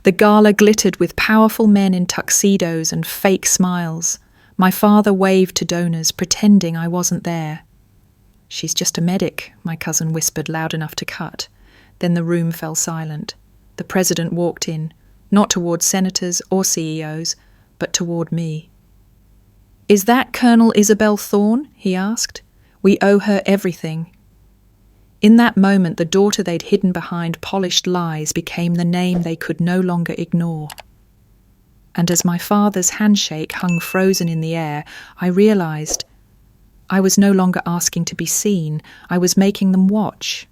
The gala glittered with powerful men in tuxedos and fake smiles. My father waved to donors, pretending I wasn't there. "She's just a medic," my cousin whispered loud enough to cut. Then the room fell silent. The president walked in, not toward senators or CEOs, but toward me. "Is that Colonel Isabel Thorne?" he asked. "We owe her everything." In that moment, the daughter they'd hidden behind polished lies became the name they could no longer ignore. And as my father's handshake hung frozen in the air, I realized I was no longer asking to be seen. I was making them watch.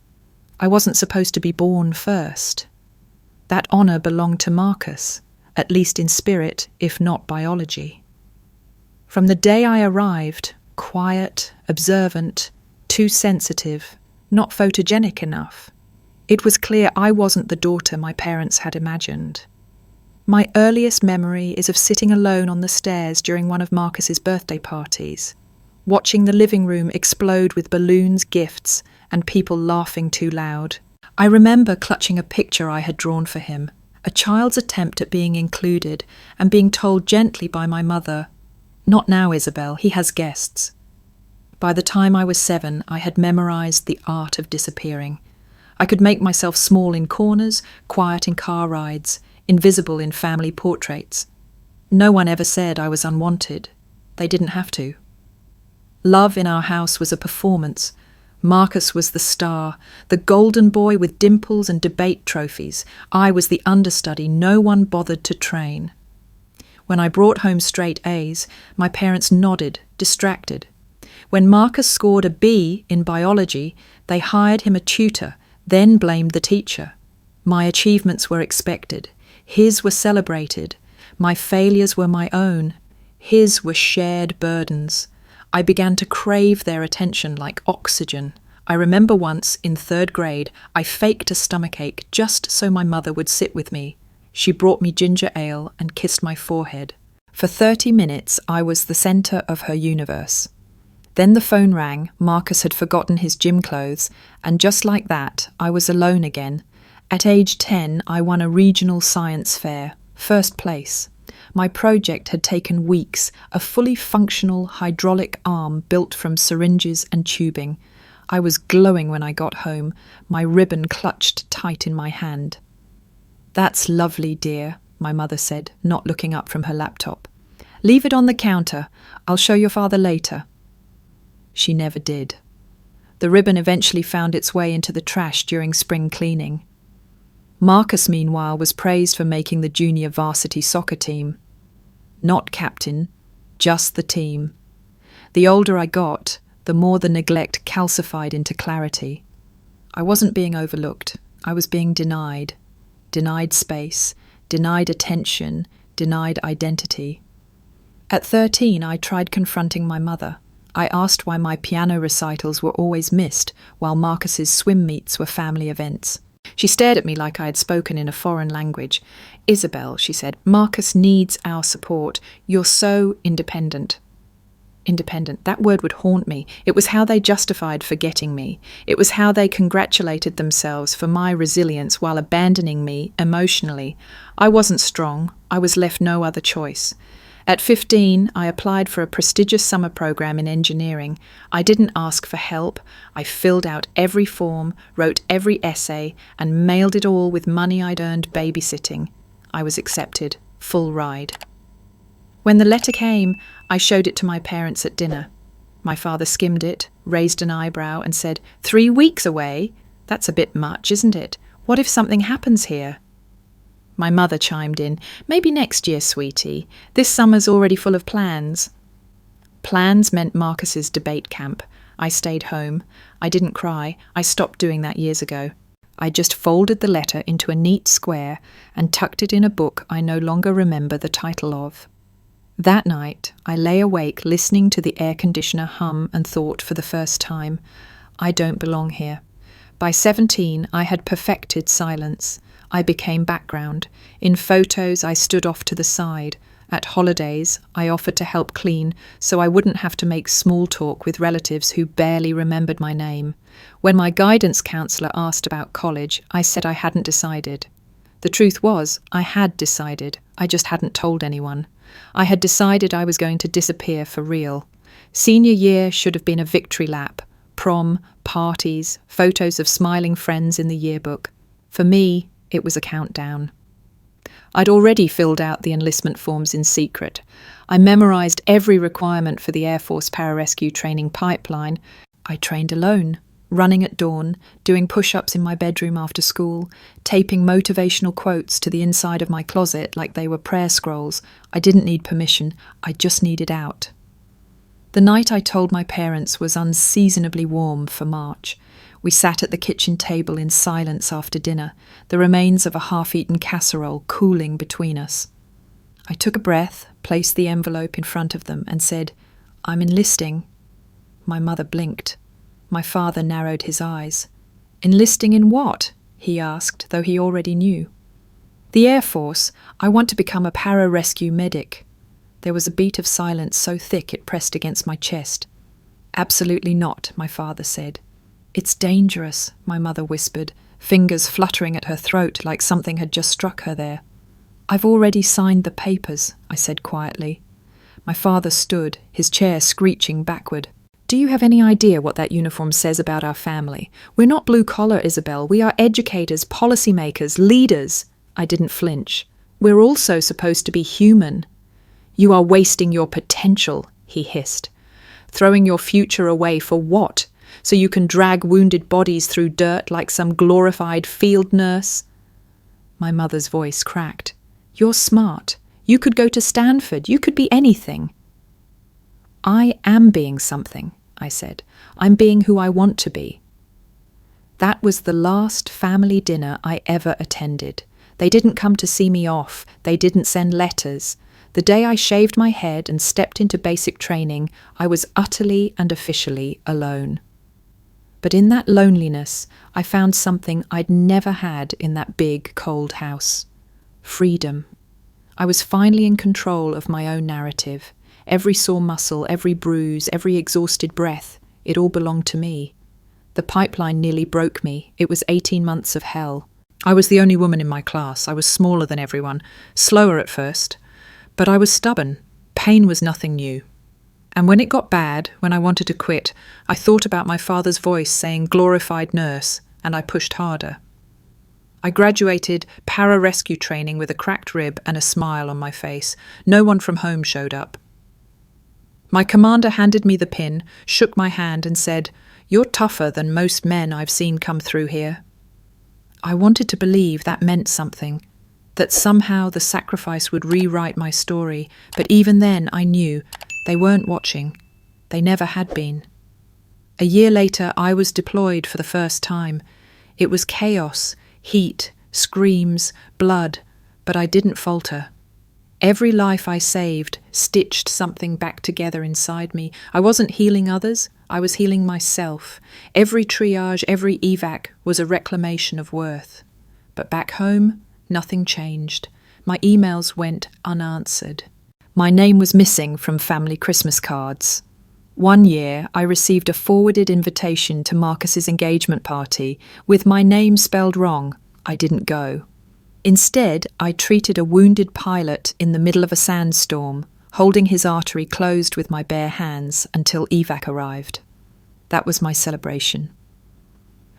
I wasn't supposed to be born first. That honor belonged to Marcus, at least in spirit, if not biology. From the day I arrived, quiet, observant, too sensitive, not photogenic enough, it was clear I wasn't the daughter my parents had imagined. My earliest memory is of sitting alone on the stairs during one of Marcus's birthday parties, watching the living room explode with balloons, gifts, and people laughing too loud. I remember clutching a picture I had drawn for him, a child's attempt at being included, and being told gently by my mother, "Not now, Isabel, he has guests." By the time I was 7, I had memorized the art of disappearing. I could make myself small in corners, quiet in car rides, invisible in family portraits. No one ever said I was unwanted. They didn't have to. Love in our house was a performance. Marcus was the star, the golden boy with dimples and debate trophies. I was the understudy no one bothered to train. When I brought home straight A's, my parents nodded, distracted. When Marcus scored a B in biology, they hired him a tutor, then blamed the teacher. My achievements were expected. His were celebrated. My failures were my own. His were shared burdens. I began to crave their attention like oxygen. I remember once, in 3rd grade, I faked a stomachache just so my mother would sit with me. She brought me ginger ale and kissed my forehead. For 30 minutes, I was the centre of her universe. Then the phone rang, Marcus had forgotten his gym clothes, and just like that, I was alone again. At age 10, I won a regional science fair, 1st place. My project had taken weeks, a fully functional hydraulic arm built from syringes and tubing. I was glowing when I got home, my ribbon clutched tight in my hand. "That's lovely, dear," my mother said, not looking up from her laptop. "Leave it on the counter. I'll show your father later." She never did. The ribbon eventually found its way into the trash during spring cleaning. Marcus, meanwhile, was praised for making the junior varsity soccer team. Not captain, just the team. The older I got, the more the neglect calcified into clarity. I wasn't being overlooked. I was being denied. Denied space, denied attention, denied identity. At 13, I tried confronting my mother. I asked why my piano recitals were always missed, while Marcus's swim meets were family events. She stared at me like I had spoken in a foreign language. "Isabel," she said, "Marcus needs our support. You're so independent." Independent, that word would haunt me. It was how they justified forgetting me. It was how they congratulated themselves for my resilience while abandoning me emotionally. I wasn't strong. I was left no other choice. At 15, I applied for a prestigious summer program in engineering. I didn't ask for help. I filled out every form, wrote every essay, and mailed it all with money I'd earned babysitting. I was accepted, full ride. When the letter came, I showed it to my parents at dinner. My father skimmed it, raised an eyebrow, and said, 3 weeks away? That's a bit much, isn't it? What if something happens here? My mother chimed in, "Maybe next year, sweetie. This summer's already full of plans." Plans meant Marcus's debate camp. I stayed home. I didn't cry. I stopped doing that years ago. I just folded the letter into a neat square and tucked it in a book I no longer remember the title of. That night, I lay awake listening to the air conditioner hum and thought for the first time, I don't belong here. By 17, I had perfected silence. I became background. In photos, I stood off to the side. At holidays, I offered to help clean so I wouldn't have to make small talk with relatives who barely remembered my name. When my guidance counsellor asked about college, I said I hadn't decided. The truth was, I had decided. I just hadn't told anyone. I had decided I was going to disappear for real. Senior year should have been a victory lap. Prom, parties, photos of smiling friends in the yearbook. For me, it was a countdown. I'd already filled out the enlistment forms in secret. I memorized every requirement for the Air Force pararescue training pipeline. I trained alone, running at dawn, doing push-ups in my bedroom after school, taping motivational quotes to the inside of my closet like they were prayer scrolls. I didn't need permission, I just needed out. The night I told my parents was unseasonably warm for March. We sat at the kitchen table in silence after dinner, the remains of a half-eaten casserole cooling between us. I took a breath, placed the envelope in front of them, and said, "I'm enlisting." My mother blinked. My father narrowed his eyes. "Enlisting in what?" he asked, though he already knew. "The Air Force. I want to become a pararescue medic." There was a beat of silence so thick it pressed against my chest. "Absolutely not," my father said. "It's dangerous," my mother whispered, fingers fluttering at her throat like something had just struck her there. "I've already signed the papers," I said quietly. My father stood, his chair screeching backward. "Do you have any idea what that uniform says about our family? We're not blue-collar, Isabel. We are educators, policymakers, leaders." I didn't flinch. "We're also supposed to be human." "You are wasting your potential," he hissed. "Throwing your future away for what? So you can drag wounded bodies through dirt like some glorified field nurse?" My mother's voice cracked. "You're smart. You could go to Stanford. You could be anything." "I am being something," I said. "I'm being who I want to be." That was the last family dinner I ever attended. They didn't come to see me off. They didn't send letters. The day I shaved my head and stepped into basic training, I was utterly and officially alone. But in that loneliness, I found something I'd never had in that big, cold house. Freedom. I was finally in control of my own narrative. Every sore muscle, every bruise, every exhausted breath, it all belonged to me. The pipeline nearly broke me. It was 18 months of hell. I was the only woman in my class. I was smaller than everyone, slower at first. But I was stubborn. Pain was nothing new. And when it got bad, when I wanted to quit, I thought about my father's voice saying glorified nurse, and I pushed harder. I graduated pararescue training with a cracked rib and a smile on my face. No one from home showed up. My commander handed me the pin, shook my hand and said, "You're tougher than most men I've seen come through here." I wanted to believe that meant something, that somehow the sacrifice would rewrite my story, but even then I knew they weren't watching. They never had been. A year later, I was deployed for the first time. It was chaos, heat, screams, blood, but I didn't falter. Every life I saved stitched something back together inside me. I wasn't healing others, I was healing myself. Every triage, every evac was a reclamation of worth. But back home, nothing changed. My emails went unanswered. My name was missing from family Christmas cards. One year, I received a forwarded invitation to Marcus's engagement party with my name spelled wrong. I didn't go. Instead, I treated a wounded pilot in the middle of a sandstorm, holding his artery closed with my bare hands until evac arrived. That was my celebration.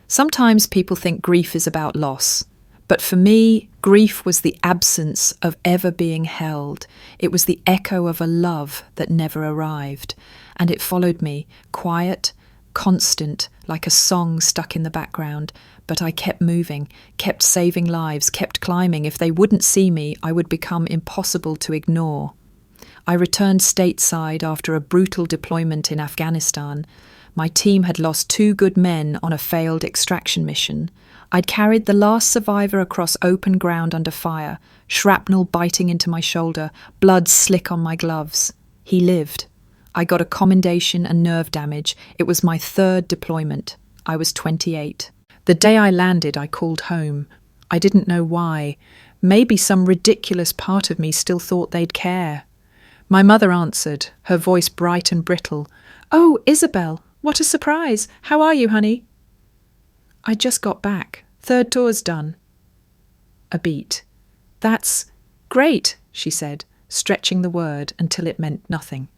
Sometimes people think grief is about loss. But for me, grief was the absence of ever being held. It was the echo of a love that never arrived. And it followed me, quiet, constant, like a song stuck in the background. But I kept moving, kept saving lives, kept climbing. If they wouldn't see me, I would become impossible to ignore. I returned stateside after a brutal deployment in Afghanistan. My team had lost 2 good men on a failed extraction mission. I'd carried the last survivor across open ground under fire, shrapnel biting into my shoulder, blood slick on my gloves. He lived. I got a commendation and nerve damage. It was my 3rd deployment. I was 28. The day I landed, I called home. I didn't know why. Maybe some ridiculous part of me still thought they'd care. My mother answered, her voice bright and brittle. "Oh, Isabel, what a surprise. How are you, honey?" "I just got back. 3rd tour's done." A beat. That's great, she said, stretching the word until it meant nothing.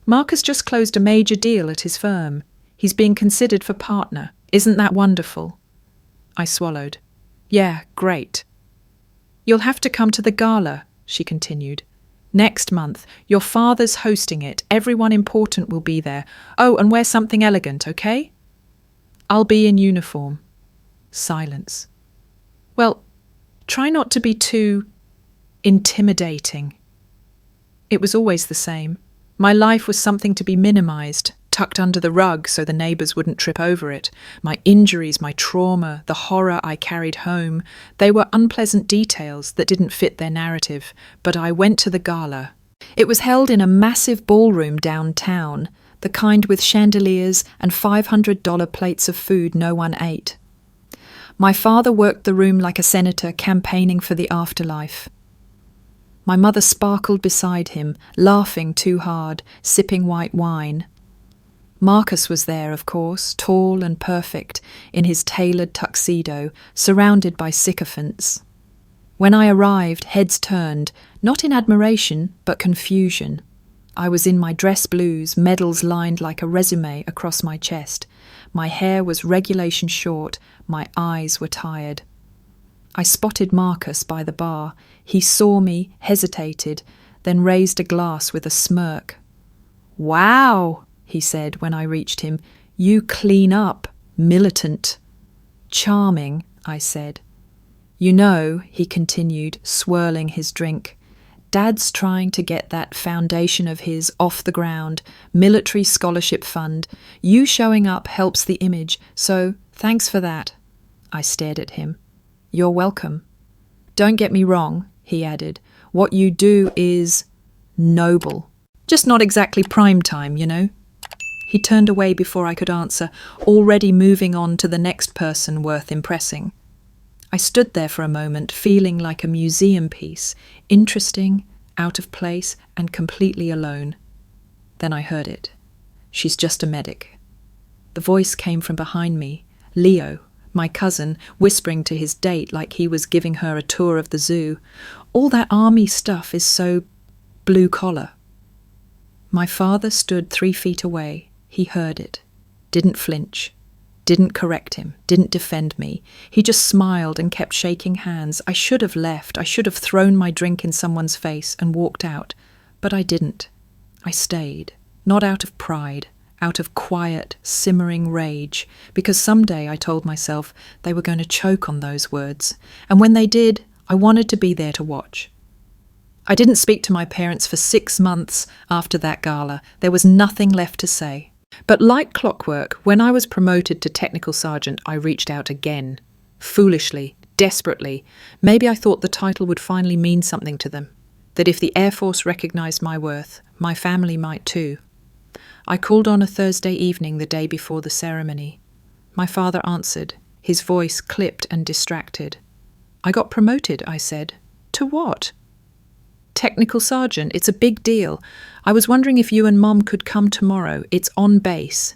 Marcus just closed a major deal at his firm. He's being considered for partner. Isn't that wonderful? I swallowed. Yeah, great. You'll have to come to the gala, she continued. Next month. Your father's hosting it. Everyone important will be there. Oh, and wear something elegant, okay? I'll be in uniform. Silence. Well, try not to be too intimidating. It was always the same. My life was something to be minimized, tucked under the rug so the neighbors wouldn't trip over it. My injuries, my trauma, the horror I carried home, they were unpleasant details that didn't fit their narrative, but I went to the gala. It was held in a massive ballroom downtown, the kind with chandeliers and $500 plates of food no one ate. My father worked the room like a senator campaigning for the afterlife. My mother sparkled beside him, laughing too hard, sipping white wine. Marcus was there, of course, tall and perfect, in his tailored tuxedo, surrounded by sycophants. When I arrived, heads turned, not in admiration, but confusion. I was in my dress blues, medals lined like a resume across my chest. My hair was regulation short, my eyes were tired. I spotted Marcus by the bar. He saw me, hesitated, then raised a glass with a smirk. Wow, he said when I reached him. You clean up, militant. Charming, I said. You know, he continued, swirling his drink, Dad's trying to get that foundation of his off the ground, military scholarship fund. You showing up helps the image, so thanks for that. I stared at him. You're welcome. Don't get me wrong, he added. What you do is noble. Just not exactly prime time, you know. He turned away before I could answer, already moving on to the next person worth impressing. I stood there for a moment, feeling like a museum piece, interesting, out of place, and completely alone. Then I heard it. She's just a medic. The voice came from behind me, Leo, my cousin, whispering to his date like he was giving her a tour of the zoo. All that army stuff is so blue collar. My father stood 3 feet away. He heard it, didn't flinch, didn't correct him, didn't defend me. He just smiled and kept shaking hands. I should have left. I should have thrown my drink in someone's face and walked out. But I didn't. I stayed, not out of pride, out of quiet, simmering rage, because someday, I told myself, they were going to choke on those words. And when they did, I wanted to be there to watch. I didn't speak to my parents for 6 months after that gala. There was nothing left to say. But like clockwork, when I was promoted to technical sergeant, I reached out again. Foolishly, desperately. Maybe I thought the title would finally mean something to them. That if the Air Force recognised my worth, my family might too. I called on a Thursday evening the day before the ceremony. My father answered, his voice clipped and distracted. I got promoted, I said. To what? Technical sergeant, it's a big deal. I was wondering if you and Mom could come tomorrow. It's on base.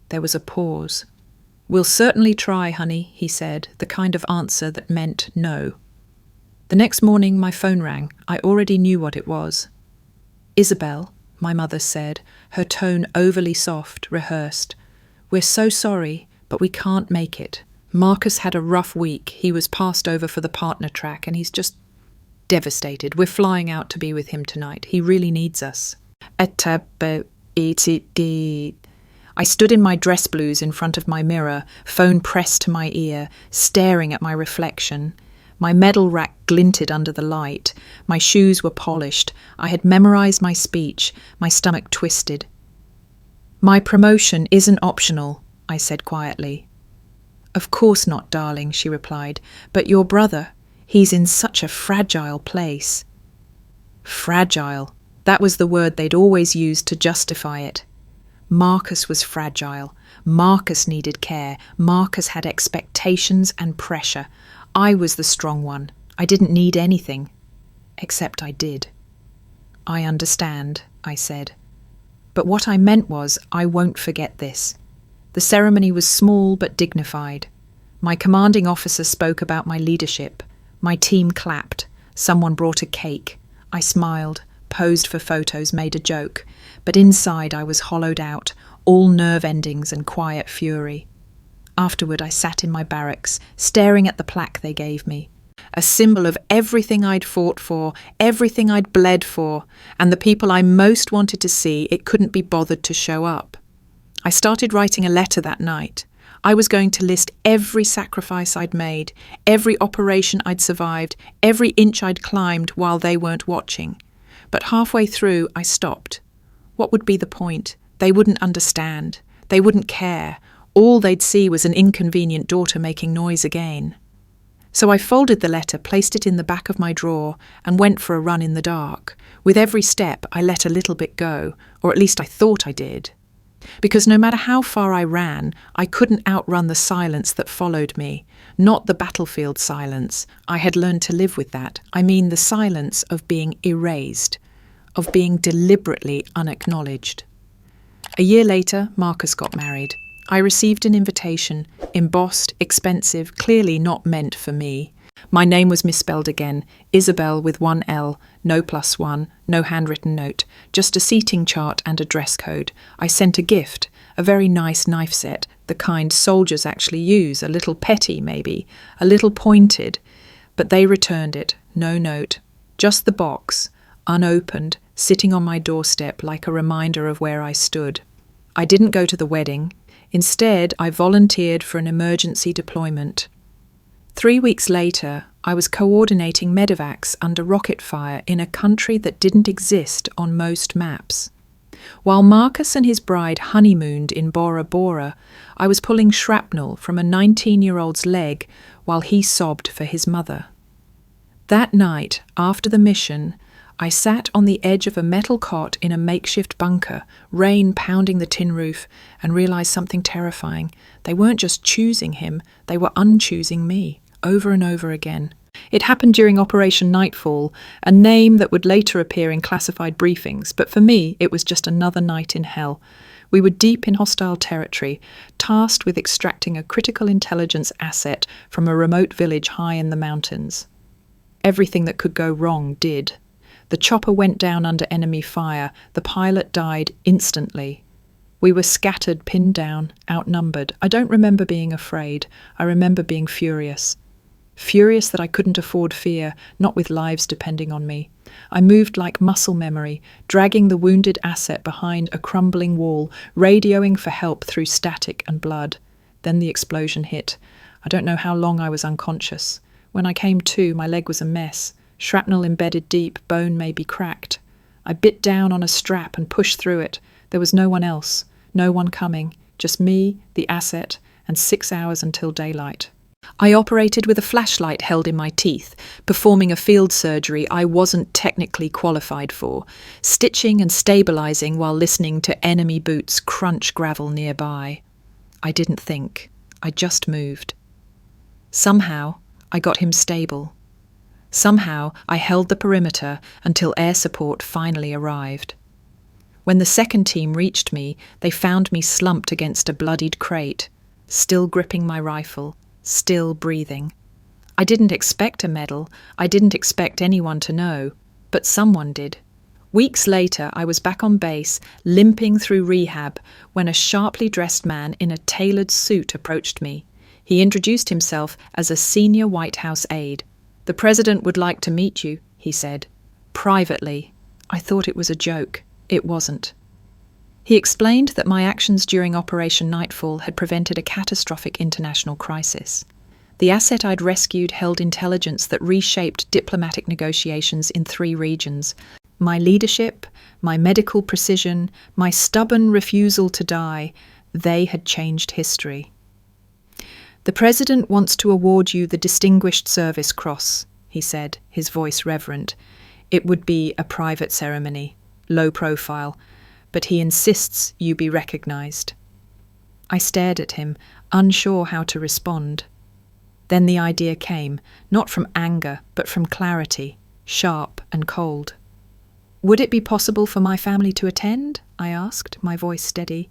There was a pause. We'll certainly try, honey, he said, the kind of answer that meant no. The next morning my phone rang. I already knew what it was. Isabel, my mother said, her tone overly soft, rehearsed. We're so sorry, but we can't make it. Marcus had a rough week. He was passed over for the partner track and he's just devastated. We're flying out to be with him tonight. He really needs us. I stood in my dress blues in front of my mirror, phone pressed to my ear, staring at my reflection. My medal rack glinted under the light. My shoes were polished. I had memorized my speech. My stomach twisted. My promotion isn't optional, I said quietly. Of course not, darling, she replied. But your brother, he's in such a fragile place. Fragile. That was the word they'd always used to justify it. Marcus was fragile. Marcus needed care. Marcus had expectations and pressure. I was the strong one. I didn't need anything. Except I did. I understand, I said. But what I meant was, I won't forget this. The ceremony was small but dignified. My commanding officer spoke about my leadership, My team clapped. Someone brought a cake. I smiled, posed for photos, made a joke. But inside I was hollowed out, all nerve endings and quiet fury. Afterward, I sat in my barracks, staring at the plaque they gave me. A symbol of everything I'd fought for, everything I'd bled for, and the people I most wanted to see, it couldn't be bothered to show up. I started writing a letter that night. I was going to list every sacrifice I'd made, every operation I'd survived, every inch I'd climbed while they weren't watching. But halfway through, I stopped. What would be the point? They wouldn't understand. They wouldn't care. All they'd see was an inconvenient daughter making noise again. So I folded the letter, placed it in the back of my drawer, and went for a run in the dark. With every step, I let a little bit go, or at least I thought I did. Because no matter how far I ran, I couldn't outrun the silence that followed me. Not the battlefield silence. I had learned to live with that. I mean the silence of being erased, of being deliberately unacknowledged. A year later, Marcus got married. I received an invitation, embossed, expensive, clearly not meant for me. My name was misspelled again, Isabel with one L, no +1, no handwritten note, just a seating chart and a dress code. I sent a gift, a very nice knife set, the kind soldiers actually use, a little petty maybe, a little pointed. But they returned it, no note, just the box, unopened, sitting on my doorstep like a reminder of where I stood. I didn't go to the wedding. Instead, I volunteered for an emergency deployment. 3 weeks later, I was coordinating medevacs under rocket fire in a country that didn't exist on most maps. While Marcus and his bride honeymooned in Bora Bora, I was pulling shrapnel from a 19-year-old's leg while he sobbed for his mother. That night, after the mission, I sat on the edge of a metal cot in a makeshift bunker, rain pounding the tin roof, and realized something terrifying. They weren't just choosing him, they were unchoosing me, over and over again. It happened during Operation Nightfall, a name that would later appear in classified briefings, but for me it was just another night in hell. We were deep in hostile territory, tasked with extracting a critical intelligence asset from a remote village high in the mountains. Everything that could go wrong did. The chopper went down under enemy fire. The pilot died instantly. We were scattered, pinned down, outnumbered. I don't remember being afraid. I remember being furious. Furious that I couldn't afford fear, not with lives depending on me. I moved like muscle memory, dragging the wounded asset behind a crumbling wall, radioing for help through static and blood. Then the explosion hit. I don't know how long I was unconscious. When I came to, my leg was a mess. Shrapnel embedded deep, bone maybe cracked. I bit down on a strap and pushed through it. There was no one else, no one coming, just me, the asset, and 6 hours until daylight. I operated with a flashlight held in my teeth, performing a field surgery I wasn't technically qualified for, stitching and stabilizing while listening to enemy boots crunch gravel nearby. I didn't think. I just moved. Somehow, I got him stable. Somehow, I held the perimeter until air support finally arrived. When the second team reached me, they found me slumped against a bloodied crate, still gripping my rifle, still breathing. I didn't expect a medal. I didn't expect anyone to know, but someone did. Weeks later, I was back on base, limping through rehab, when a sharply dressed man in a tailored suit approached me. He introduced himself as a senior White House aide. "The president would like to meet you," he said. Privately. I thought it was a joke. It wasn't. He explained that my actions during Operation Nightfall had prevented a catastrophic international crisis. The asset I'd rescued held intelligence that reshaped diplomatic negotiations in 3 regions. My leadership, my medical precision, my stubborn refusal to die, they had changed history. "The President wants to award you the Distinguished Service Cross," he said, his voice reverent. "It would be a private ceremony, low profile, but he insists you be recognized." I stared at him, unsure how to respond. Then the idea came, not from anger, but from clarity, sharp and cold. "Would it be possible for my family to attend?" I asked, my voice steady.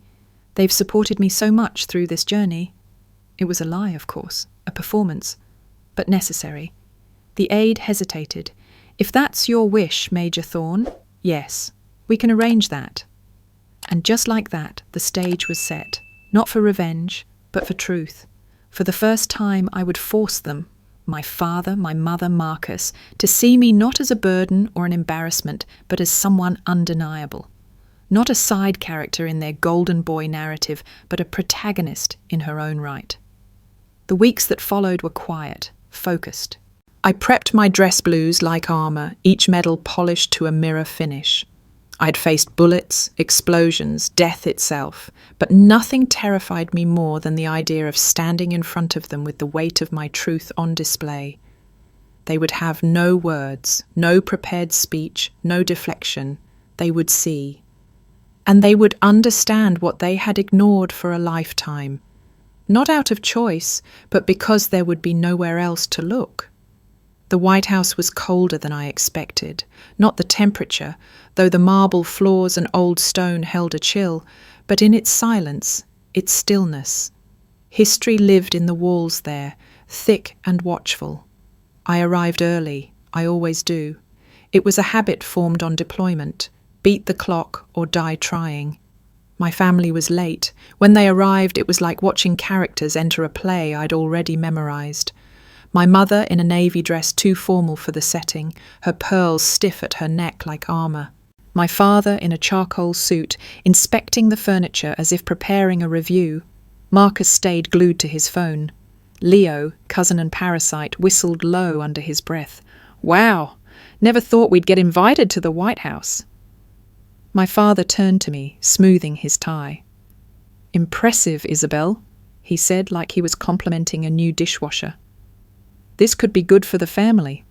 "They've supported me so much through this journey." It was a lie, of course, a performance, but necessary. The aide hesitated. "If that's your wish, Major Thorne, yes, we can arrange that." And just like that, the stage was set, not for revenge, but for truth. For the first time, I would force them, my father, my mother, Marcus, to see me not as a burden or an embarrassment, but as someone undeniable. Not a side character in their golden boy narrative, but a protagonist in her own right. The weeks that followed were quiet, focused. I prepped my dress blues like armour, each medal polished to a mirror finish. I'd faced bullets, explosions, death itself, but nothing terrified me more than the idea of standing in front of them with the weight of my truth on display. They would have no words, no prepared speech, no deflection. They would see. And they would understand what they had ignored for a lifetime. Not out of choice, but because there would be nowhere else to look. The White House was colder than I expected, not the temperature, though the marble floors and old stone held a chill, but in its silence, its stillness. History lived in the walls there, thick and watchful. I arrived early, I always do. It was a habit formed on deployment, beat the clock or die trying. My family was late. When they arrived, it was like watching characters enter a play I'd already memorized. My mother in a navy dress too formal for the setting, her pearls stiff at her neck like armour. My father in a charcoal suit, inspecting the furniture as if preparing a review. Marcus stayed glued to his phone. Leo, cousin and parasite, whistled low under his breath. "Wow, never thought we'd get invited to the White House." My father turned to me, smoothing his tie. "Impressive, Isabel," he said like he was complimenting a new dishwasher. "This could be good for the family."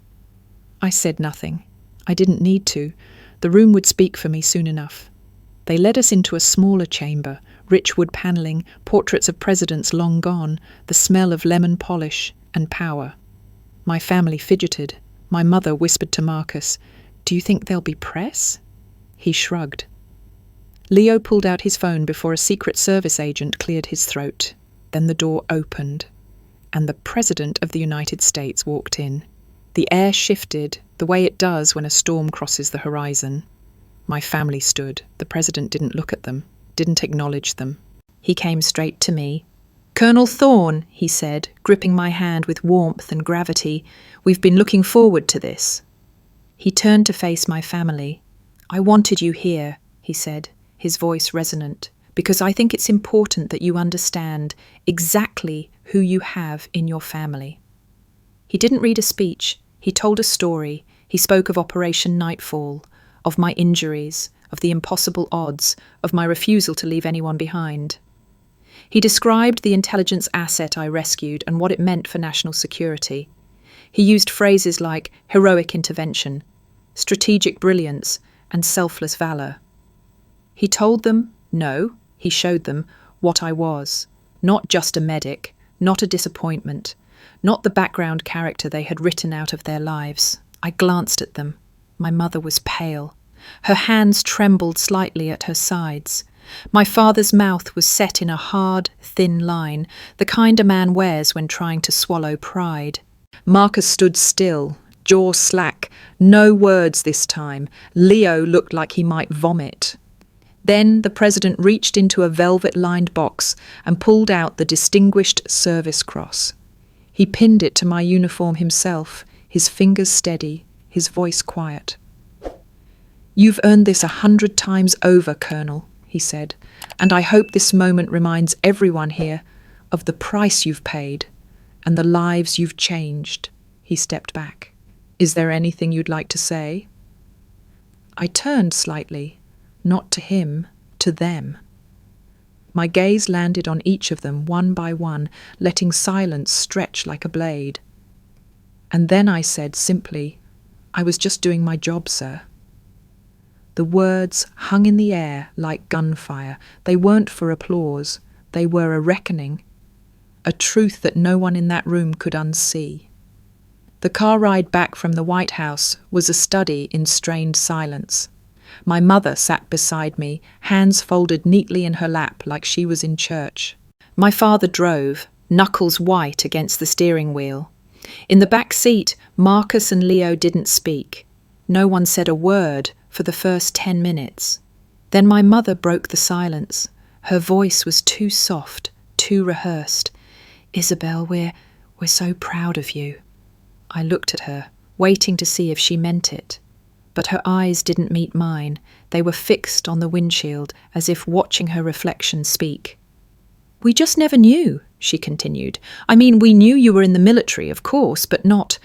I said nothing. I didn't need to. The room would speak for me soon enough. They led us into a smaller chamber, rich wood panelling, portraits of presidents long gone, the smell of lemon polish and power. My family fidgeted. My mother whispered to Marcus, "Do you think there'll be press?" He shrugged. Leo pulled out his phone before a Secret Service agent cleared his throat. Then the door opened, and the President of the United States walked in. The air shifted, the way it does when a storm crosses the horizon. My family stood. The President didn't look at them, didn't acknowledge them. He came straight to me. "Colonel Thorne," he said, gripping my hand with warmth and gravity, "we've been looking forward to this." He turned to face my family. "I wanted you here," he said, his voice resonant, "because I think it's important that you understand exactly who you have in your family." He didn't read a speech. He told a story. He spoke of Operation Nightfall, of my injuries, of the impossible odds, of my refusal to leave anyone behind. He described the intelligence asset I rescued and what it meant for national security. He used phrases like heroic intervention, strategic brilliance, and selfless valour. He told them, no, he showed them what I was. Not just a medic, not a disappointment, not the background character they had written out of their lives. I glanced at them. My mother was pale. Her hands trembled slightly at her sides. My father's mouth was set in a hard, thin line, the kind a man wears when trying to swallow pride. Marcus stood still, jaw slack, no words this time. Leo looked like he might vomit. Then the President reached into a velvet-lined box and pulled out the Distinguished Service Cross. He pinned it to my uniform himself, his fingers steady, his voice quiet. "You've earned this 100 times over, Colonel," he said, "and I hope this moment reminds everyone here of the price you've paid and the lives you've changed." He stepped back. "Is there anything you'd like to say?" I turned slightly, not to him, to them. My gaze landed on each of them one by one, letting silence stretch like a blade. And then I said simply, "I was just doing my job, sir." The words hung in the air like gunfire. They weren't for applause. They were a reckoning, a truth that no one in that room could unsee. The car ride back from the White House was a study in strained silence. My mother sat beside me, hands folded neatly in her lap like she was in church. My father drove, knuckles white against the steering wheel. In the back seat, Marcus and Leo didn't speak. No one said a word for the first 10 minutes. Then my mother broke the silence. Her voice was too soft, too rehearsed. "Isabel, we're so proud of you." I looked at her, waiting to see if she meant it. But her eyes didn't meet mine. They were fixed on the windshield, as if watching her reflection speak. "We just never knew," she continued. "I mean, we knew you were in the military, of course, but not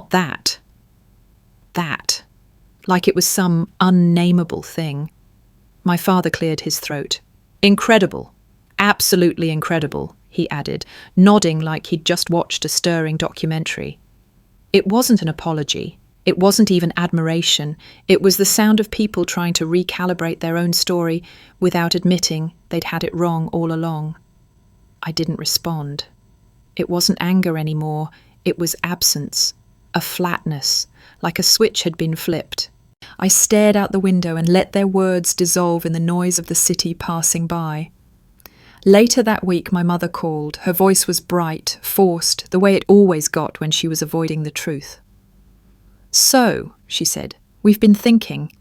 that. That. Like it was some unnameable thing." My father cleared his throat. "Incredible. Absolutely incredible," he added, nodding like he'd just watched a stirring documentary. It wasn't an apology. It wasn't even admiration. It was the sound of people trying to recalibrate their own story without admitting they'd had it wrong all along. I didn't respond. It wasn't anger anymore. It was absence, a flatness, like a switch had been flipped. I stared out the window and let their words dissolve in the noise of the city passing by. Later that week, my mother called. Her voice was bright, forced, the way it always got when she was avoiding the truth. "So," she said, "we've been thinking,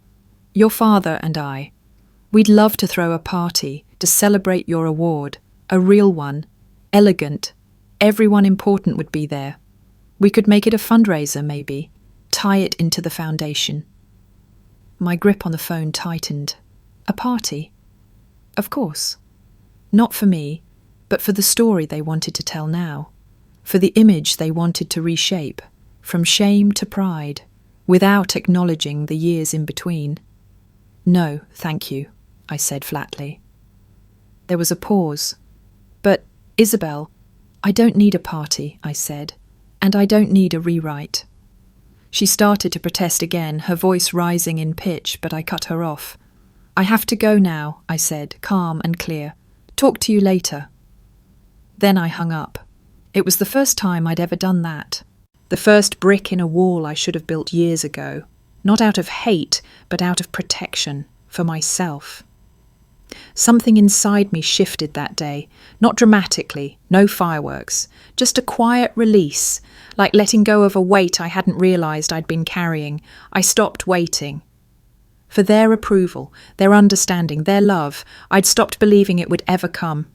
your father and I, we'd love to throw a party to celebrate your award, a real one, elegant. Everyone important would be there. We could make it a fundraiser, maybe, tie it into the foundation." My grip on the phone tightened. A party? Of course. Not for me, but for the story they wanted to tell now, for the image they wanted to reshape, from shame to pride, without acknowledging the years in between. "No, thank you," I said flatly. There was a pause. "But, Isabel, I don't need a party," I said, "and I don't need a rewrite." She started to protest again, her voice rising in pitch, but I cut her off. "I have to go now," I said, calm and clear. "Talk to you later." Then I hung up. It was the first time I'd ever done that. The first brick in a wall I should have built years ago. Not out of hate, but out of protection, for myself. Something inside me shifted that day, not dramatically, no fireworks, just a quiet release, like letting go of a weight I hadn't realised I'd been carrying. I stopped waiting. For their approval, their understanding, their love, I'd stopped believing it would ever come.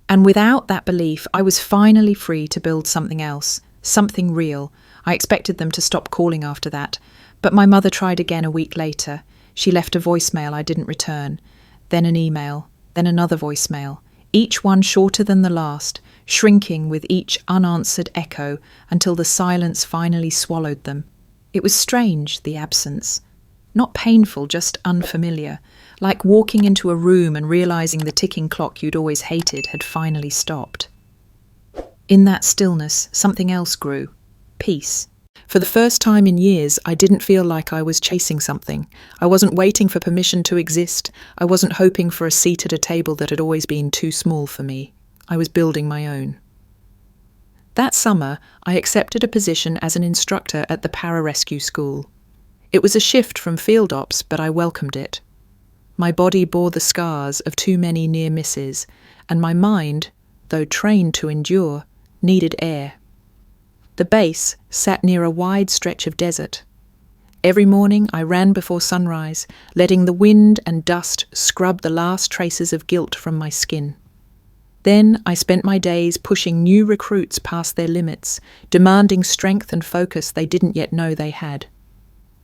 And without that belief, I was finally free to build something else, something real. I expected them to stop calling after that, but my mother tried again a week later. She left a voicemail I didn't return, then an email, then another voicemail, each one shorter than the last, shrinking with each unanswered echo until the silence finally swallowed them. It was strange, the absence. Not painful, just unfamiliar, like walking into a room and realising the ticking clock you'd always hated had finally stopped. In that stillness, something else grew. Peace. For the first time in years, I didn't feel like I was chasing something. I wasn't waiting for permission to exist. I wasn't hoping for a seat at a table that had always been too small for me. I was building my own. That summer, I accepted a position as an instructor at the pararescue school. It was a shift from field ops, but I welcomed it. My body bore the scars of too many near misses, and my mind, though trained to endure, needed air. The base sat near a wide stretch of desert. Every morning I ran before sunrise, letting the wind and dust scrub the last traces of guilt from my skin. Then I spent my days pushing new recruits past their limits, demanding strength and focus they didn't yet know they had.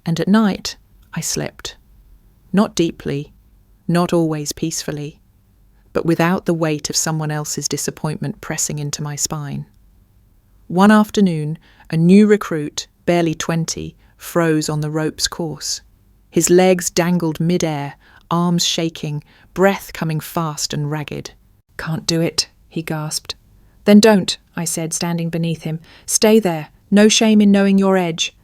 And at night, I slept. Not deeply, not always peacefully, but without the weight of someone else's disappointment pressing into my spine. One afternoon, a new recruit, barely 20, froze on the rope's course. His legs dangled mid-air, arms shaking, breath coming fast and ragged. "Can't do it," he gasped. "Then don't," I said, standing beneath him. "Stay there. No shame in knowing your edge."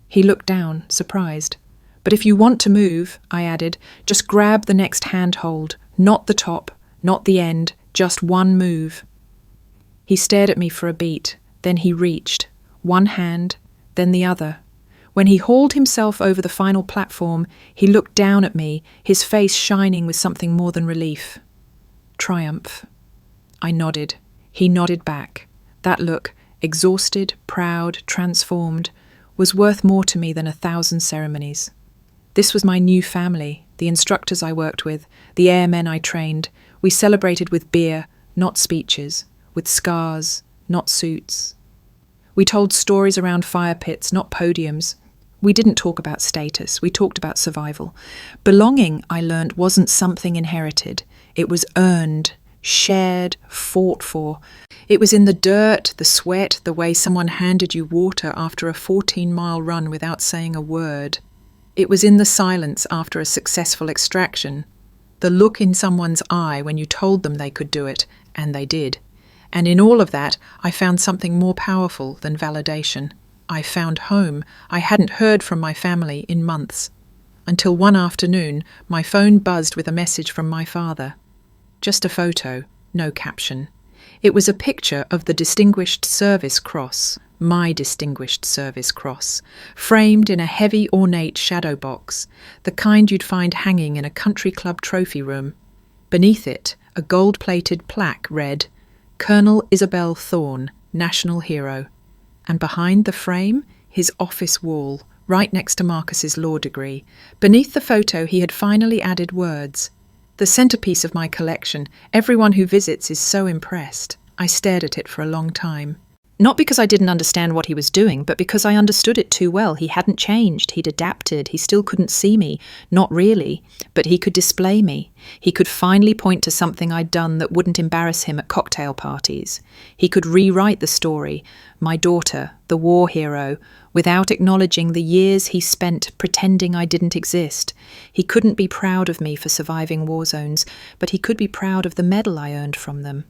He looked down, surprised. "But if you want to move," I added, "just grab the next handhold. Not the top, not the end, just one move." He stared at me for a beat. Then he reached, one hand, then the other. When he hauled himself over the final platform, he looked down at me, his face shining with something more than relief. Triumph. I nodded. He nodded back. That look, exhausted, proud, transformed, was worth more to me than 1,000 ceremonies. This was my new family, the instructors I worked with, the airmen I trained. We celebrated with beer, not speeches, with scars, not suits. We told stories around fire pits, not podiums. We didn't talk about status, we talked about survival. Belonging, I learned, wasn't something inherited. It was earned, shared, fought for. It was in the dirt, the sweat, the way someone handed you water after a 14-mile run without saying a word. It was in the silence after a successful extraction. The look in someone's eye when you told them they could do it, and they did. And in all of that, I found something more powerful than validation. I found home. I hadn't heard from my family in months. Until one afternoon, my phone buzzed with a message from my father. Just a photo, no caption. It was a picture of the Distinguished Service Cross, my Distinguished Service Cross, framed in a heavy, ornate shadow box, the kind you'd find hanging in a country club trophy room. Beneath it, a gold-plated plaque read, Colonel Isabel Thorne, National Hero. And behind the frame, his office wall, right next to Marcus's law degree. Beneath the photo, he had finally added words. The centerpiece of my collection. Everyone who visits is so impressed. I stared at it for a long time. Not because I didn't understand what he was doing, but because I understood it too well. He hadn't changed. He'd adapted. He still couldn't see me. Not really. But he could display me. He could finally point to something I'd done that wouldn't embarrass him at cocktail parties. He could rewrite the story, my daughter, the war hero, without acknowledging the years he spent pretending I didn't exist. He couldn't be proud of me for surviving war zones, but he could be proud of the medal I earned from them.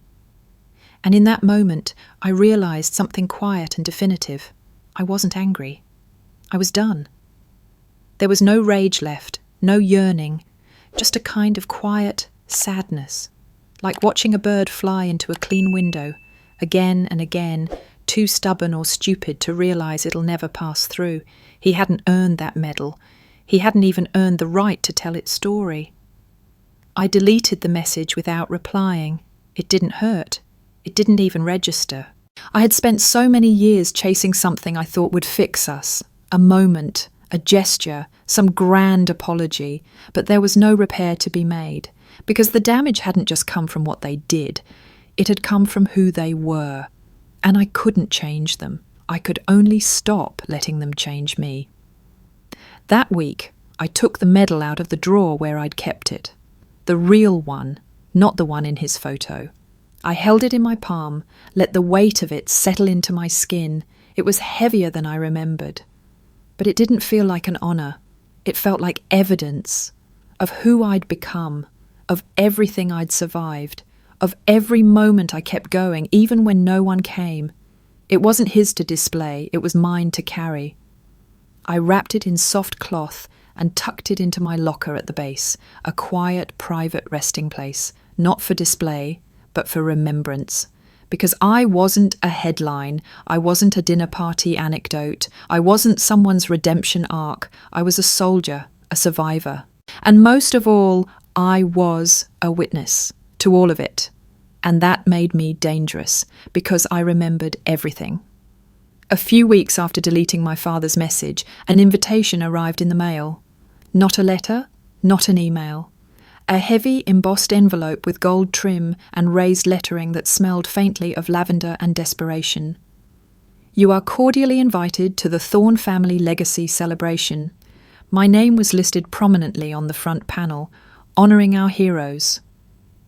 And in that moment, I realized something quiet and definitive. I wasn't angry. I was done. There was no rage left, no yearning, just a kind of quiet sadness, like watching a bird fly into a clean window, again and again, too stubborn or stupid to realize it'll never pass through. He hadn't earned that medal. He hadn't even earned the right to tell its story. I deleted the message without replying. It didn't hurt. It didn't even register. I had spent so many years chasing something I thought would fix us, a moment, a gesture, some grand apology, but there was no repair to be made, because the damage hadn't just come from what they did, it had come from who they were, and I couldn't change them. I could only stop letting them change me. That week, I took the medal out of the drawer where I'd kept it, the real one, not the one in his photo. I held it in my palm, let the weight of it settle into my skin. It was heavier than I remembered. But it didn't feel like an honour. It felt like evidence of who I'd become, of everything I'd survived, of every moment I kept going, even when no one came. It wasn't his to display, it was mine to carry. I wrapped it in soft cloth and tucked it into my locker at the base, a quiet, private resting place, not for display, but for remembrance. Because I wasn't a headline, I wasn't a dinner party anecdote, I wasn't someone's redemption arc, I was a soldier, a survivor. And most of all, I was a witness to all of it. And that made me dangerous, because I remembered everything. A few weeks after deleting my father's message, an invitation arrived in the mail. Not a letter, not an email. A heavy embossed envelope with gold trim and raised lettering that smelled faintly of lavender and desperation. You are cordially invited to the Thorne family legacy celebration. My name was listed prominently on the front panel, honouring our heroes.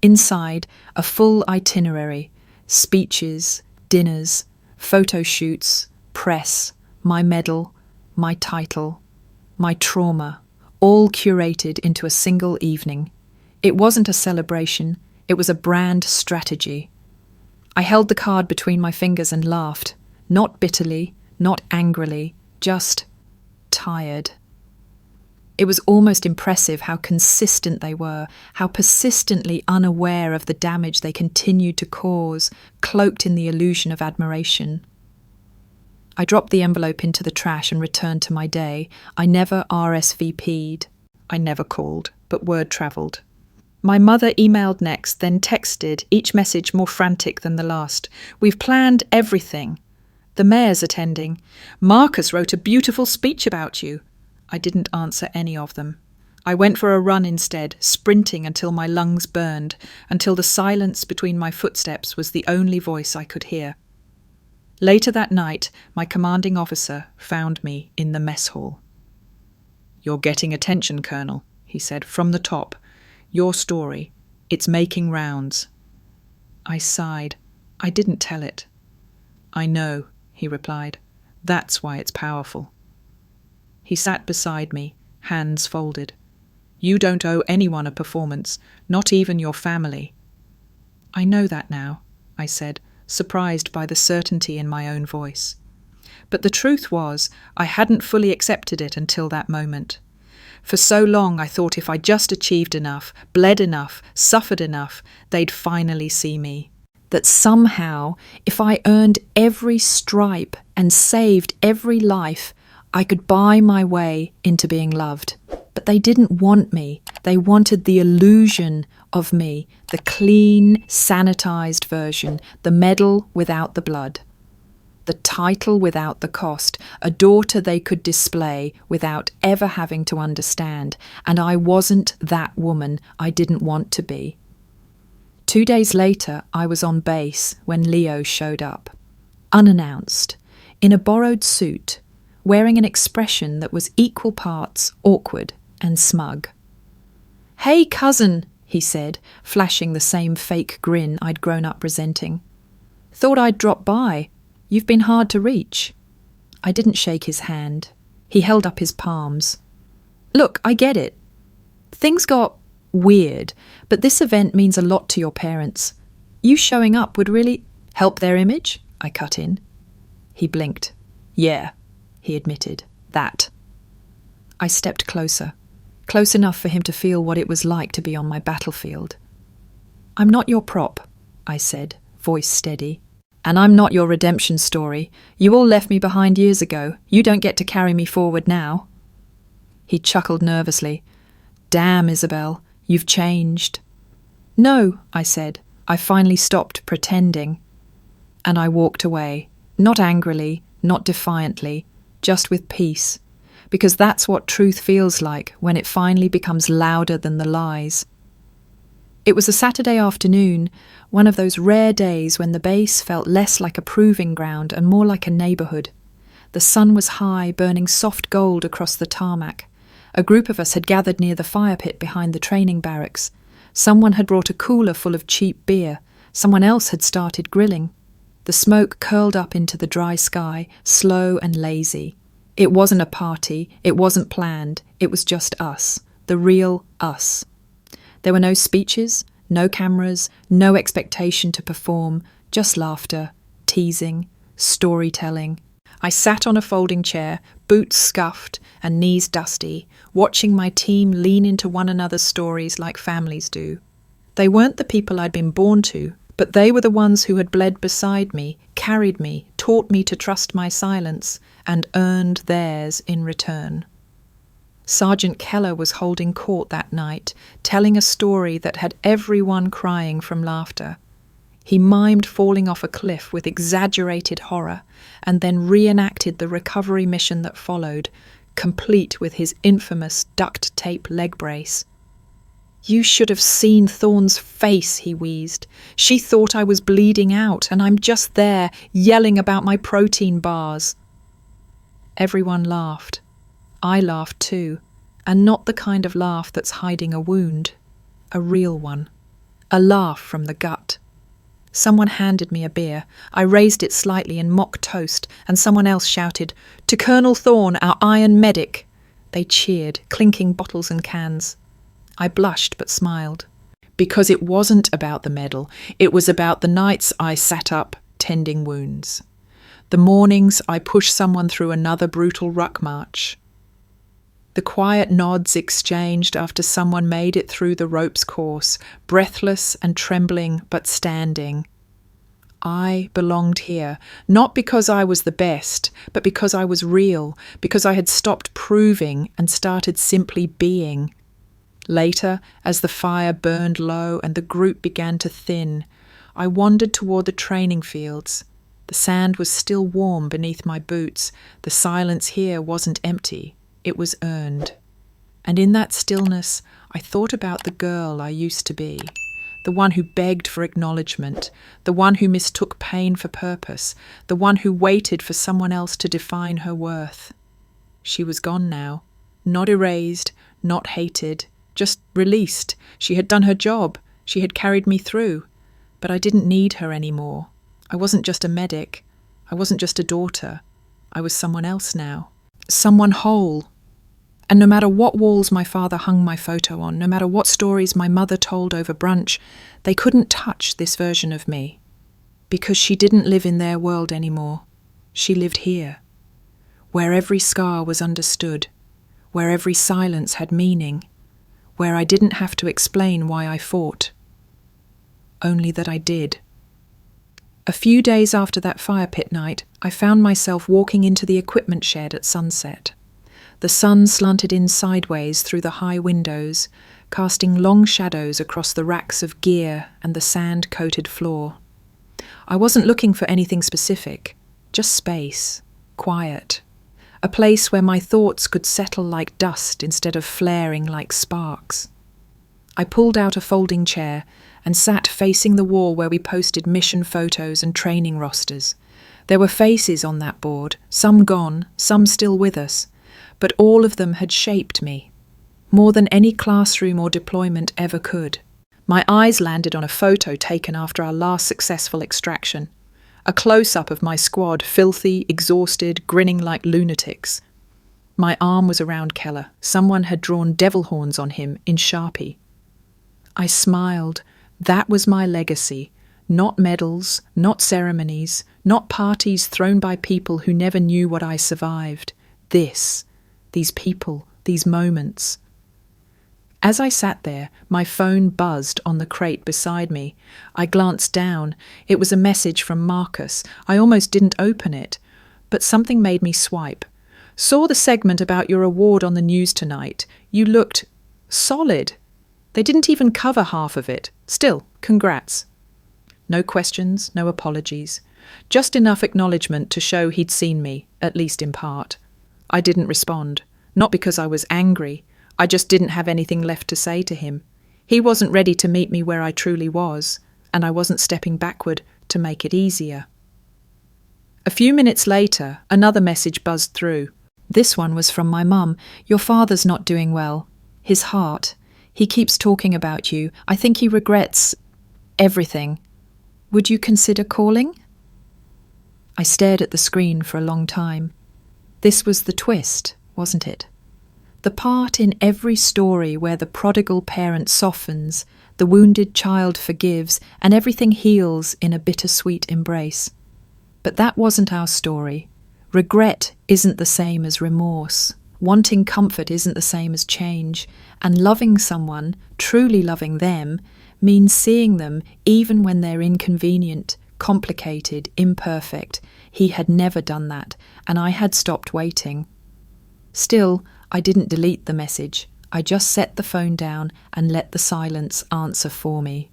Inside, a full itinerary, speeches, dinners, photo shoots, press, my medal, my title, my trauma, all curated into a single evening. It wasn't a celebration, it was a brand strategy. I held the card between my fingers and laughed, not bitterly, not angrily, just tired. It was almost impressive how consistent they were, how persistently unaware of the damage they continued to cause, cloaked in the illusion of admiration. I dropped the envelope into the trash and returned to my day. I never RSVP'd. I never called, but word travelled. My mother emailed next, then texted, each message more frantic than the last. We've planned everything. The mayor's attending. Marcus wrote a beautiful speech about you. I didn't answer any of them. I went for a run instead, sprinting until my lungs burned, until the silence between my footsteps was the only voice I could hear. Later that night, my commanding officer found me in the mess hall. "You're getting attention, Colonel," he said, "from the top. Your story. It's making rounds." I sighed. I didn't tell it. "I know," he replied. "That's why it's powerful." He sat beside me, hands folded. "You don't owe anyone a performance, not even your family." "I know that now," I said, surprised by the certainty in my own voice. But the truth was, I hadn't fully accepted it until that moment. For so long I thought if I just achieved enough, bled enough, suffered enough, they'd finally see me. That somehow, if I earned every stripe and saved every life, I could buy my way into being loved. But they didn't want me. They wanted the illusion of me, the clean, sanitized version, the medal without the blood, the title without the cost, a daughter they could display without ever having to understand. And I wasn't that woman I didn't want to be. 2 days later, I was on base when Leo showed up, unannounced, in a borrowed suit, wearing an expression that was equal parts awkward and smug. "Hey, cousin," he said, flashing the same fake grin I'd grown up resenting. "Thought I'd drop by. You've been hard to reach." I didn't shake his hand. He held up his palms. "Look, I get it. Things got weird, but this event means a lot to your parents. You showing up would really help their image," I cut in. He blinked. "Yeah," he admitted. "That." I stepped closer, close enough for him to feel what it was like to be on my battlefield. "I'm not your prop," I said, voice steady. "And I'm not your redemption story. You all left me behind years ago. You don't get to carry me forward now." He chuckled nervously. "Damn, Isabel, you've changed." "No," I said. I finally stopped pretending. And I walked away, not angrily, not defiantly, just with peace. Because that's what truth feels like when it finally becomes louder than the lies. It was a Saturday afternoon, one of those rare days when the base felt less like a proving ground and more like a neighbourhood. The sun was high, burning soft gold across the tarmac. A group of us had gathered near the fire pit behind the training barracks. Someone had brought a cooler full of cheap beer. Someone else had started grilling. The smoke curled up into the dry sky, slow and lazy. It wasn't a party, it wasn't planned, it was just us, the real us. There were no speeches, no cameras, no expectation to perform, just laughter, teasing, storytelling. I sat on a folding chair, boots scuffed and knees dusty, watching my team lean into one another's stories like families do. They weren't the people I'd been born to, but they were the ones who had bled beside me, carried me, taught me to trust my silence, and earned theirs in return. Sergeant Keller was holding court that night, telling a story that had everyone crying from laughter. He mimed falling off a cliff with exaggerated horror, and then reenacted the recovery mission that followed, complete with his infamous duct tape leg brace. "You should have seen Thorne's face," he wheezed. "She thought I was bleeding out, and I'm just there, yelling about my protein bars." Everyone laughed. I laughed too, and not the kind of laugh that's hiding a wound. A real one. A laugh from the gut. Someone handed me a beer. I raised it slightly in mock toast, and someone else shouted, "To Colonel Thorne, our Iron Medic!" They cheered, clinking bottles and cans. I blushed but smiled. Because it wasn't about the medal, it was about the nights I sat up tending wounds. The mornings I pushed someone through another brutal ruck march. The quiet nods exchanged after someone made it through the ropes course, breathless and trembling but standing. I belonged here, not because I was the best, but because I was real, because I had stopped proving and started simply being. Later, as the fire burned low and the group began to thin, I wandered toward the training fields. The sand was still warm beneath my boots. The silence here wasn't empty. It was earned. And in that stillness, I thought about the girl I used to be. The one who begged for acknowledgement, the one who mistook pain for purpose, the one who waited for someone else to define her worth. She was gone now, not erased, not hated, just released. She had done her job. She had carried me through. But I didn't need her anymore. I wasn't just a medic. I wasn't just a daughter. I was someone else now. Someone whole. And no matter what walls my father hung my photo on, no matter what stories my mother told over brunch, they couldn't touch this version of me. Because she didn't live in their world anymore. She lived here. Where every scar was understood. Where every silence had meaning. Where I didn't have to explain why I fought. Only that I did. A few days after that fire pit night, I found myself walking into the equipment shed at sunset. The sun slanted in sideways through the high windows, casting long shadows across the racks of gear and the sand-coated floor. I wasn't looking for anything specific, just space, quiet, a place where my thoughts could settle like dust instead of flaring like sparks. I pulled out a folding chair and sat facing the wall where we posted mission photos and training rosters. There were faces on that board, some gone, some still with us, but all of them had shaped me, more than any classroom or deployment ever could. My eyes landed on a photo taken after our last successful extraction, a close-up of my squad, filthy, exhausted, grinning like lunatics. My arm was around Keller. Someone had drawn devil horns on him in Sharpie. I smiled. That was my legacy. Not medals, not ceremonies, not parties thrown by people who never knew what I survived. These people, these moments. As I sat there, my phone buzzed on the crate beside me. I glanced down. It was a message from Marcus. I almost didn't open it, but something made me swipe. Saw the segment about your award on the news tonight. You looked solid. They didn't even cover half of it. Still, congrats. No questions, no apologies. Just enough acknowledgement to show he'd seen me, at least in part. I didn't respond. Not because I was angry. I just didn't have anything left to say to him. He wasn't ready to meet me where I truly was, and I wasn't stepping backward to make it easier. A few minutes later, another message buzzed through. This one was from my mum. Your father's not doing well. His heart. He keeps talking about you. I think he regrets everything. Would you consider calling? I stared at the screen for a long time. This was the twist, wasn't it? The part in every story where the prodigal parent softens, the wounded child forgives, and everything heals in a bittersweet embrace. But that wasn't our story. Regret isn't the same as remorse. Wanting comfort isn't the same as change. And loving someone, truly loving them, means seeing them even when they're inconvenient, complicated, imperfect. He had never done that, and I had stopped waiting. Still, I didn't delete the message. I just set the phone down and let the silence answer for me.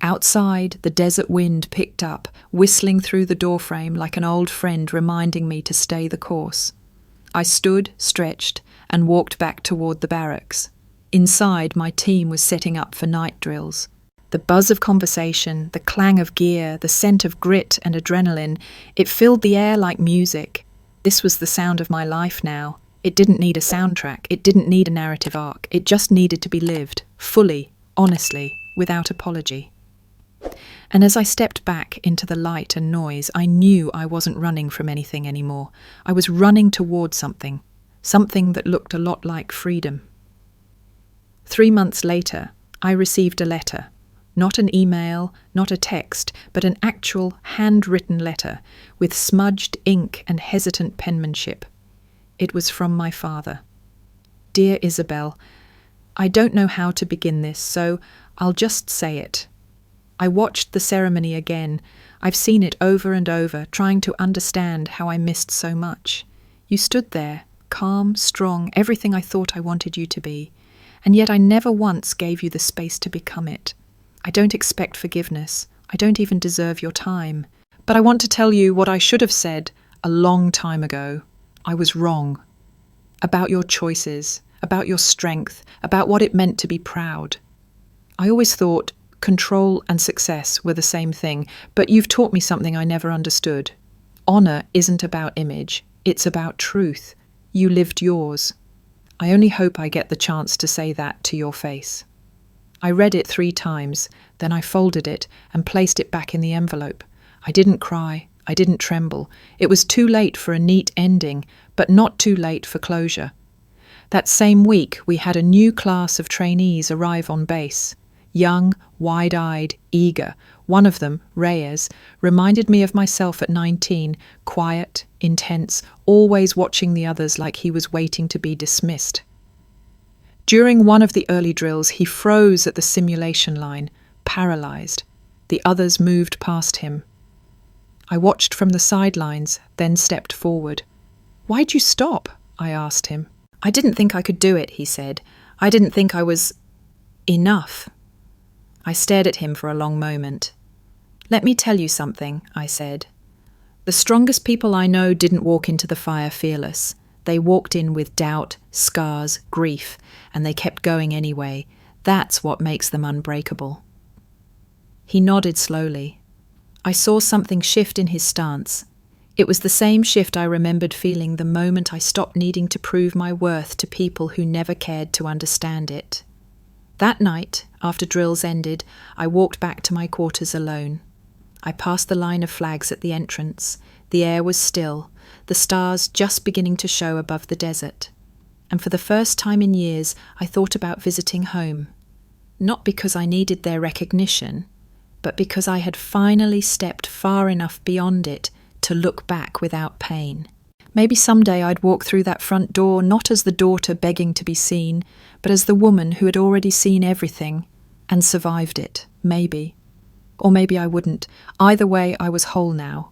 Outside, the desert wind picked up, whistling through the doorframe like an old friend reminding me to stay the course. I stood, stretched, and walked back toward the barracks. Inside, my team was setting up for night drills. The buzz of conversation, the clang of gear, the scent of grit and adrenaline, it filled the air like music. This was the sound of my life now. It didn't need a soundtrack. It didn't need a narrative arc. It just needed to be lived, fully, honestly, without apology. And as I stepped back into the light and noise, I knew I wasn't running from anything anymore. I was running toward something that looked a lot like freedom. 3 months later, I received a letter. Not an email, not a text, but an actual handwritten letter with smudged ink and hesitant penmanship. It was from my father. Dear Isabel, I don't know how to begin this, so I'll just say it. I watched the ceremony again. I've seen it over and over, trying to understand how I missed so much. You stood there, calm, strong, everything I thought I wanted you to be, and yet I never once gave you the space to become it. I don't expect forgiveness. I don't even deserve your time. But I want to tell you what I should have said a long time ago. I was wrong. About your choices, about your strength, about what it meant to be proud. I always thought control and success were the same thing, but you've taught me something I never understood. Honor isn't about image, it's about truth. You lived yours. I only hope I get the chance to say that to your face. I read it 3 times, then I folded it and placed it back in the envelope. I didn't cry, I didn't tremble. It was too late for a neat ending, but not too late for closure. That same week, we had a new class of trainees arrive on base. Young, wide-eyed, eager. One of them, Reyes, reminded me of myself at 19, quiet, intense, always watching the others like he was waiting to be dismissed. During one of the early drills, he froze at the simulation line, paralyzed. The others moved past him. I watched from the sidelines, then stepped forward. "Why'd you stop?" I asked him. "I didn't think I could do it," he said. "I didn't think I was enough." I stared at him for a long moment. "Let me tell you something," I said. "The strongest people I know didn't walk into the fire fearless. They walked in with doubt, scars, grief, and they kept going anyway. That's what makes them unbreakable." He nodded slowly. I saw something shift in his stance. It was the same shift I remembered feeling the moment I stopped needing to prove my worth to people who never cared to understand it. That night, after drills ended, I walked back to my quarters alone. I passed the line of flags at the entrance. The air was still, the stars just beginning to show above the desert. And for the first time in years, I thought about visiting home. Not because I needed their recognition, but because I had finally stepped far enough beyond it to look back without pain. Maybe someday I'd walk through that front door not as the daughter begging to be seen, but as the woman who had already seen everything and survived it, maybe. Or maybe I wouldn't. Either way, I was whole now.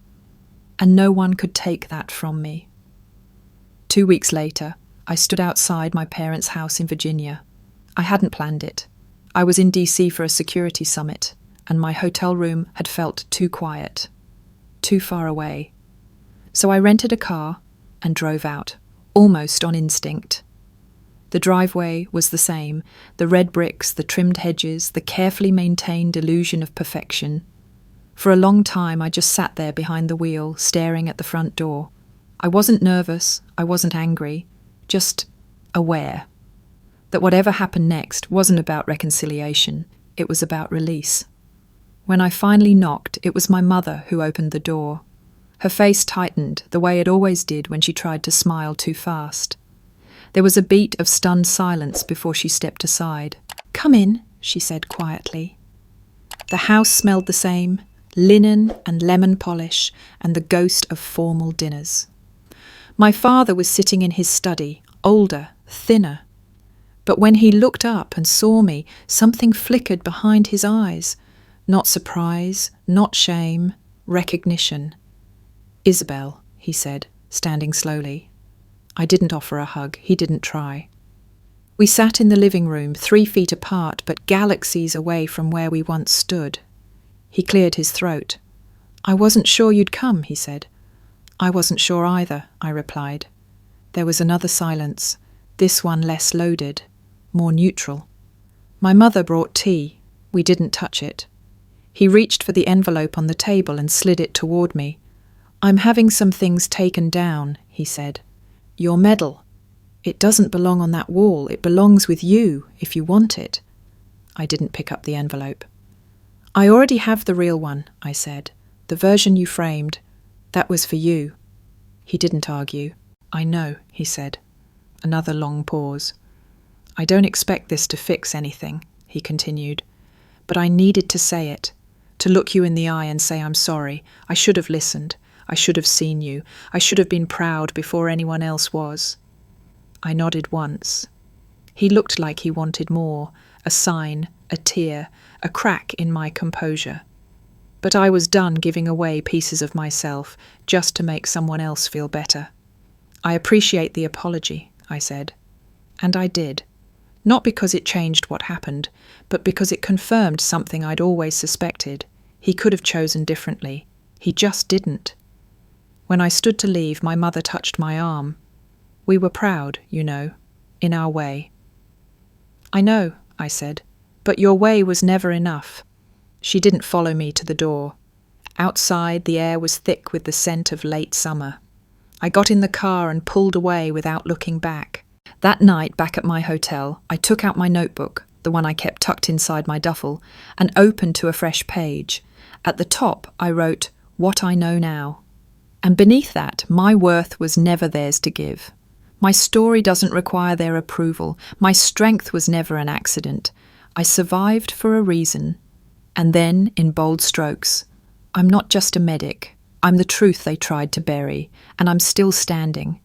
And no one could take that from me. 2 weeks later, I stood outside my parents' house in Virginia. I hadn't planned it. I was in DC for a security summit, and my hotel room had felt too quiet, too far away. So I rented a car and drove out, almost on instinct. The driveway was the same, the red bricks, the trimmed hedges, the carefully maintained illusion of perfection. For a long time I just sat there behind the wheel, staring at the front door. I wasn't nervous, I wasn't angry, just aware that whatever happened next wasn't about reconciliation, it was about release. When I finally knocked, it was my mother who opened the door. Her face tightened, the way it always did when she tried to smile too fast. There was a beat of stunned silence before she stepped aside. "Come in," she said quietly. The house smelled the same, linen and lemon polish, and the ghost of formal dinners. My father was sitting in his study, older, thinner. But when he looked up and saw me, something flickered behind his eyes. Not surprise, not shame, recognition. "Isabel," he said, standing slowly. I didn't offer a hug, he didn't try. We sat in the living room, 3 feet apart, but galaxies away from where we once stood. He cleared his throat. "I wasn't sure you'd come," he said. "I wasn't sure either," I replied. There was another silence, this one less loaded, more neutral. My mother brought tea. We didn't touch it. He reached for the envelope on the table and slid it toward me. "I'm having some things taken down," he said. "Your medal. It doesn't belong on that wall. It belongs with you, if you want it." I didn't pick up the envelope. "I already have the real one," I said. "The version you framed. That was for you." He didn't argue. "I know," he said. Another long pause. "I don't expect this to fix anything," he continued. "But I needed to say it, to look you in the eye and say I'm sorry. I should have listened. I should have seen you. I should have been proud before anyone else was." I nodded once. He looked like he wanted more, a sign, a tear, a crack in my composure. But I was done giving away pieces of myself just to make someone else feel better. "I appreciate the apology," I said. And I did. Not because it changed what happened, but because it confirmed something I'd always suspected. He could have chosen differently. He just didn't. When I stood to leave, my mother touched my arm. We were proud, you know, in our way. I know, I said, but your way was never enough. She didn't follow me to the door. Outside, the air was thick with the scent of late summer. I got in the car and pulled away without looking back. That night, back at my hotel, I took out my notebook, the one I kept tucked inside my duffel, and opened to a fresh page. At the top, I wrote, "What I know now." And beneath that, my worth was never theirs to give. My story doesn't require their approval. My strength was never an accident. I survived for a reason. And then, in bold strokes, I'm not just a medic. I'm the truth they tried to bury, and I'm still standing.